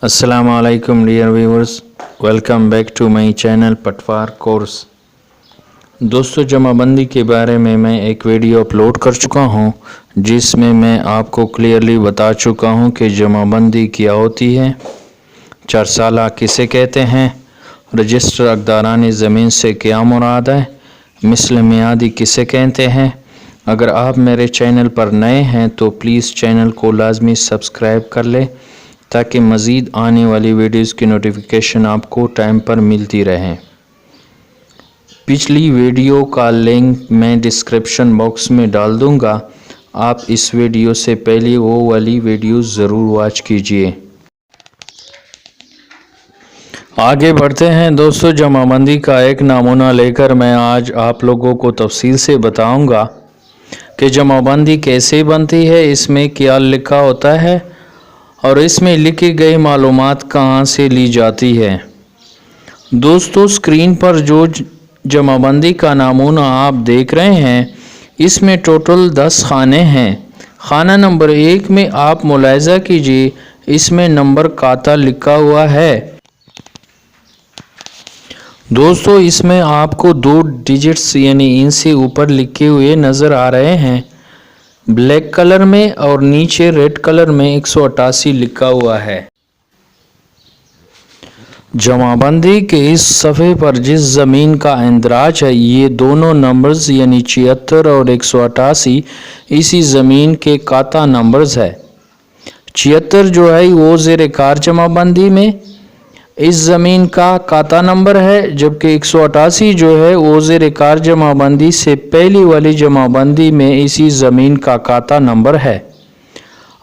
Assalamu alaikum dear viewers, welcome back to my channel पटवार course. दोस्तों, जमाबंदी के बारे में मैं एक वीडियो अपलोड कर चुका हूं जिसमें मैं आपको क्लियरली बता चुका हूं कि जमाबंदी क्या होती है, 4 साला किसे कहते हैं, रजिस्टर अक़दारान ज़मीन से क्या मुराद है, मिसल मियादी किसे कहते हैं। अगर आप मेरे चैनल पर नए हैं तो प्लीज़ चैनल को लाजमी सब्सक्राइब कर लें ताकि मज़ीद आने वाली वीडियोज़ की नोटिफिकेशन आपको टाइम पर मिलती रहें। पिछली वीडियो का लिंक मैं डिस्क्रिप्शन बॉक्स में डाल दूंगा, आप इस वीडियो से पहले वो वाली वीडियो ज़रूर वॉच कीजिए। आगे बढ़ते हैं दोस्तों, जमाबंदी का एक नमूना लेकर मैं आज आप लोगों को तफसील से बताऊंगा कि जमाबंदी कैसे बनती है, इसमें क्या लिखा होता है और इसमें लिखी गई मालूमात कहाँ से ली जाती है। दोस्तों, स्क्रीन पर जो जमाबंदी का नमूना आप देख रहे हैं, इसमें टोटल 10 खाने हैं। खाना नंबर 1 में आप मुलाहिजा कीजिए, इसमें नंबर काता लिखा हुआ है। दोस्तों, इसमें आपको 2 डिजिट्स यानी इनसे ऊपर लिखे हुए नज़र आ रहे हैं ब्लैक कलर में, और नीचे रेड कलर में 188 लिखा हुआ है। जमाबंदी के इस सफ़े पर जिस ज़मीन का इंदराज है, ये दोनों नंबर्स यानी 76 और 188 इसी ज़मीन के काता नंबर्स है। 76 जो है वो ज़ेर कार जमाबंदी में इस ज़मीन का काता नंबर है, जबकि 188 जो है वो ज़ेर कार जमाबंदी से पहली वाली जमाबंदी में इसी ज़मीन का काता नंबर है।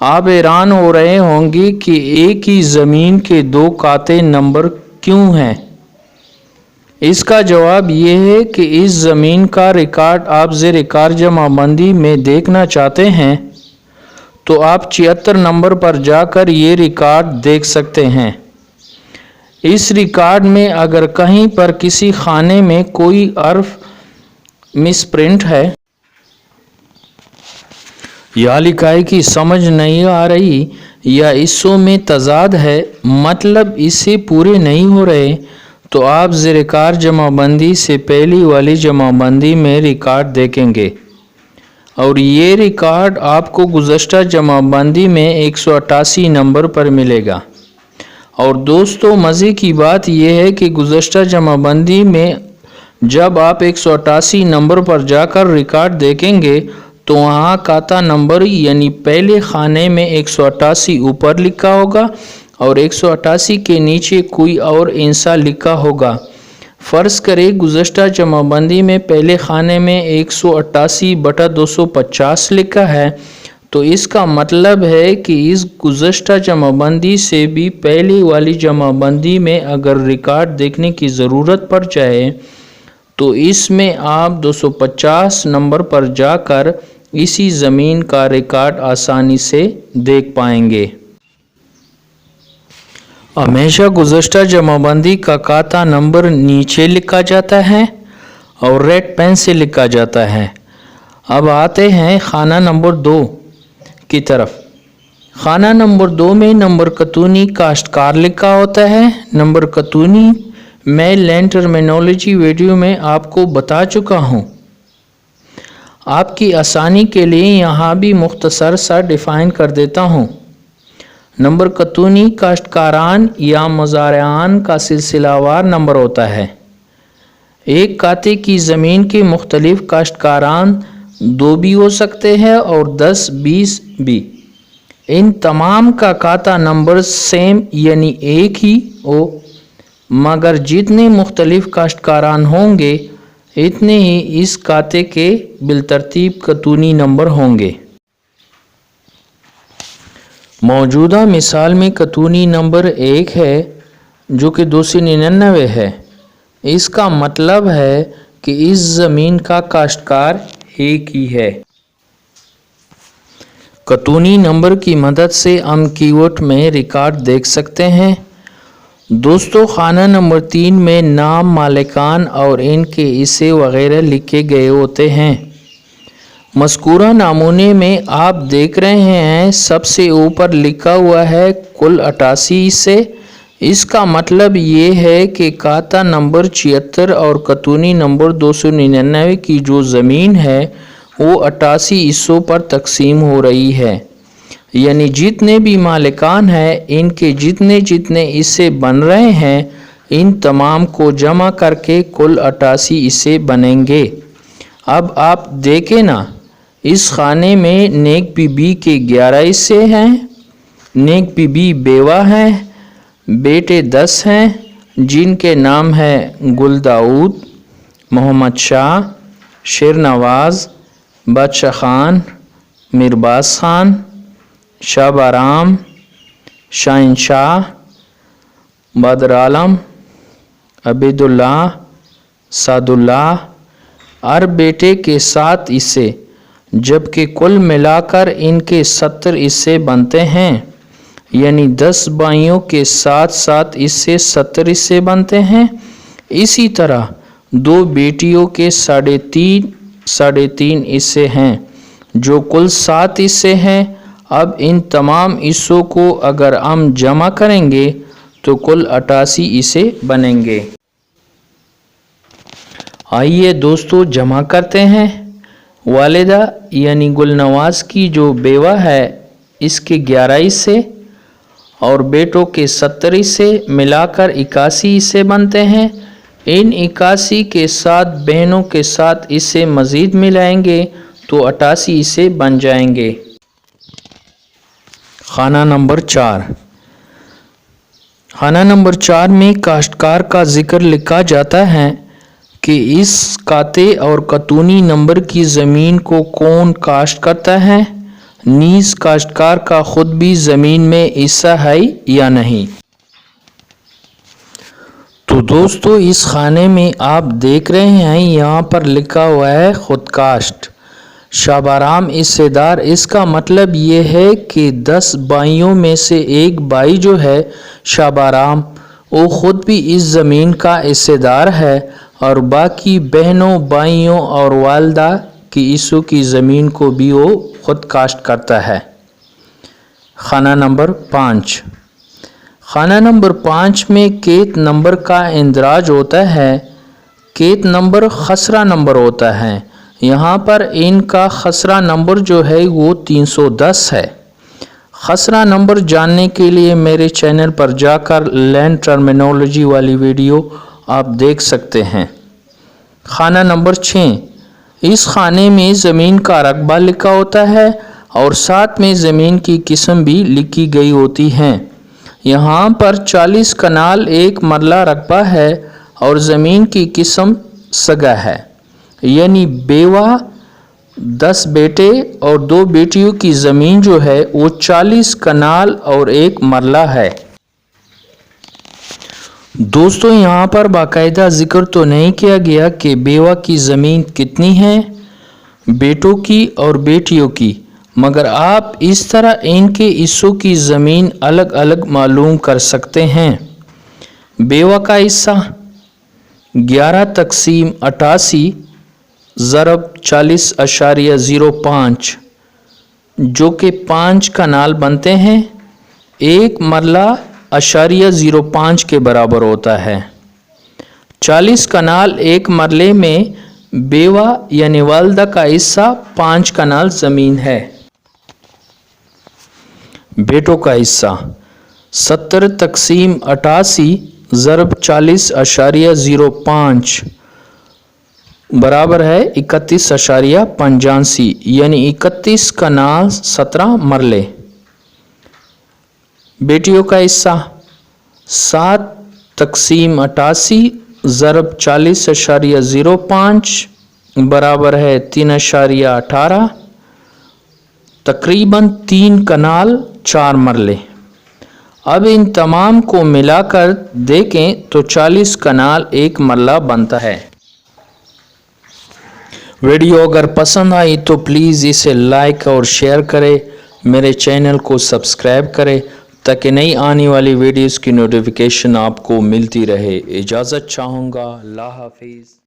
आप हैरान हो रहे होंगे कि एक ही ज़मीन के 2 काते नंबर क्यों हैं। इसका जवाब ये है कि इस ज़मीन का रिकॉर्ड आप ज़ेर कार जमाबंदी में देखना चाहते हैं तो आप 76 नंबर पर जाकर ये रिकॉर्ड देख सकते हैं। इस रिकॉर्ड में अगर कहीं पर किसी खाने में कोई हर्फ मिसप्रिंट है या लिखाई की समझ नहीं आ रही या हिस्सों में तजाद है, मतलब इससे पूरे नहीं हो रहे, तो आप ज़ेर-कार जमाबंदी से पहली वाली जमाबंदी में रिकॉर्ड देखेंगे और ये रिकॉर्ड आपको गुज़श्ता जमाबंदी में 188 नंबर पर मिलेगा। और दोस्तों, मज़े की बात यह है कि गुज़श्ता जमाबंदी में जब आप 188 नंबर पर जाकर रिकॉर्ड देखेंगे तो वहाँ काता नंबर यानी पहले खाने में 188 ऊपर लिखा होगा और 188 के नीचे कोई और इंसा लिखा होगा। फ़र्ज़ करें गुज़श्ता जमाबंदी में पहले खाने में 188/250 लिखा है, तो इसका मतलब है कि इस गुज़श्ता जमाबंदी से भी पहली वाली जमाबंदी में अगर रिकॉर्ड देखने की ज़रूरत पड़ जाए तो इसमें आप 250 नंबर पर जाकर इसी ज़मीन का रिकॉर्ड आसानी से देख पाएंगे। हमेशा गुज़श्ता जमाबंदी का काता नंबर नीचे लिखा जाता है और रेड पेन से लिखा जाता है। अब आते हैं खाना नंबर 2 की तरफ। खाना नंबर 2 में नंबर कतूनी काश्तकार लिखा होता है। नंबर कतूनी मैं लैंड टर्मिनोलॉजी वीडियो में आपको बता चुका हूँ। आपकी आसानी के लिए यहाँ भी मुख्तसर सा डिफ़ाइन कर देता हूँ। नंबर कतूनी काश्तकारान या मज़ारान का सिलसिलावार नंबर होता है। एक काते की ज़मीन के मुख्तलिफ काश्तकारान 2 भी हो सकते हैं और 10-20 भी। इन तमाम का खाता नंबर सेम यानी एक ही हो, मगर जितने मुख्तलिफ काश्तकारान होंगे इतने ही इस काते के बिलतरतीब कतूनी नंबर होंगे। मौजूदा मिसाल में कतूनी नंबर 1 है जो कि 299 है। इसका मतलब है कि इस ज़मीन का काश्तकार एक ही है। कतूनी नंबर की मदद से हम कीवर्ड में रिकॉर्ड देख सकते हैं। दोस्तों, खाना नंबर 3 में नाम, मालिकान और इनके हिस्से वगैरह लिखे गए होते हैं। मज़कूरा नमूने में आप देख रहे हैं सबसे ऊपर लिखा हुआ है कुल 88 हिस्से। इसका मतलब ये है कि खाता नंबर 76 और कतूनी नंबर 299 की जो ज़मीन है वो 88 हिस्सों पर तकसीम हो रही है। यानी जितने भी मालिकान हैं इनके जितने जितने हिस्से बन रहे हैं इन तमाम को जमा करके कुल 88 हिस्से बनेंगे। अब आप देखें ना, इस खाने में नेक बीबी के 11 हिस्से हैं, नेक बीबी बेवा हैं, बेटे 10 हैं जिनके नाम हैं गुल दाऊद, मोहम्मद शाह, शेर नवाज़, बादशाह खान, मिरबाज खान, शाबाराम, शाहीन शाह, बदर आलम, अबीदुल्ला, सादुल्लाह और बेटे के 7 हिस्से, जबकि कुल मिलाकर इनके 70 हिस्से बनते हैं। यानी 10 भाइयों के 7 हिस्से 70 हिस्से बनते हैं। इसी तरह 2 बेटियों के 3.5 हिस्से हैं जो कुल 7 हिस्से हैं। अब इन तमाम हिस्सों को अगर हम जमा करेंगे तो कुल 88 हिस्से बनेंगे। आइए दोस्तों जमा करते हैं। वालिदा यानी गुलनवाज की जो बेवा है इसके 11 हिस्से और बेटों के 70 हिस्से मिलाकर 81 हिस्से बनते हैं। इन 81 के साथ बहनों के 7 हिस्से मज़ीद मिलाएंगे तो 88 हिस्से बन जाएंगे। खाना नंबर 4। खाना नंबर 4 में काश्तकार का जिक्र लिखा जाता है कि इस काते और कतूनी नंबर की ज़मीन को कौन काश्त करता है, नीज़ काश्तकार का खुद भी ज़मीन में हिस्सा है या नहीं। तो दोस्तों इस खाने में आप देख रहे हैं यहाँ पर लिखा हुआ है खुद काश्त, शाबाराम हिस्सेदार। इसका मतलब ये है कि 10 भाइयों में से एक भाई जो है शाबाराम वो खुद भी इस ज़मीन का हिस्सेदार है और बाकी बहनों भाइयों और वालदा की हिस्सों की ज़मीन को भी वो खुद काश्त करता है। खाना नंबर 5। खाना नंबर 5 में केत नंबर का इंदराज होता है। केत नंबर खसरा नंबर होता है। यहाँ पर इनका खसरा नंबर जो है वो 310 है। खसरा नंबर जानने के लिए मेरे चैनल पर जाकर लैंड टर्मिनोलॉजी वाली वीडियो आप देख सकते हैं। खाना नंबर 6। इस खाने में ज़मीन का रकबा लिखा होता है और साथ में ज़मीन की किस्म भी लिखी गई होती हैं। यहाँ पर 40 कनाल 1 मरला रकबा है और ज़मीन की किस्म सगा है। यानी बेवा 10 बेटे और 2 बेटियों की ज़मीन जो है वो 40 कनाल और 1 मरला है। दोस्तों यहाँ पर बाकायदा जिक्र तो नहीं किया गया कि बेवा की ज़मीन कितनी है, बेटों की और बेटियों की, मगर आप इस तरह इनके हिस्सों की ज़मीन अलग अलग मालूम कर सकते हैं। बेवा का हिस्सा 11 तकसीम 88 ज़रब 40.05 जो कि 5 कनाल बनते हैं। 1 मरला 0.05 के बराबर होता है। 40 कनाल 1 मरले में बेवा यानी वालदा का हिस्सा 5 कनाल ज़मीन है। बेटों का हिस्सा 70 तकसीम 88 ज़रब 40.05 बराबर है 31.85 यानी 31 कनाल 17 मरले। बेटियों का हिस्सा 7 तकसीम 88 ज़रब 40.05 बराबर है 3.18 तकरीबन 3 कनाल 4 मरले। अब इन तमाम को मिलाकर देखें तो 40 कनाल 1 मरला बनता है। वीडियो अगर पसंद आई तो प्लीज़ इसे लाइक और शेयर करें, मेरे चैनल को सब्सक्राइब करें ताकि नई आने वाली वीडियोस की नोटिफिकेशन आपको मिलती रहे। इजाज़त चाहूँगा। अल्लाह हाफिज़।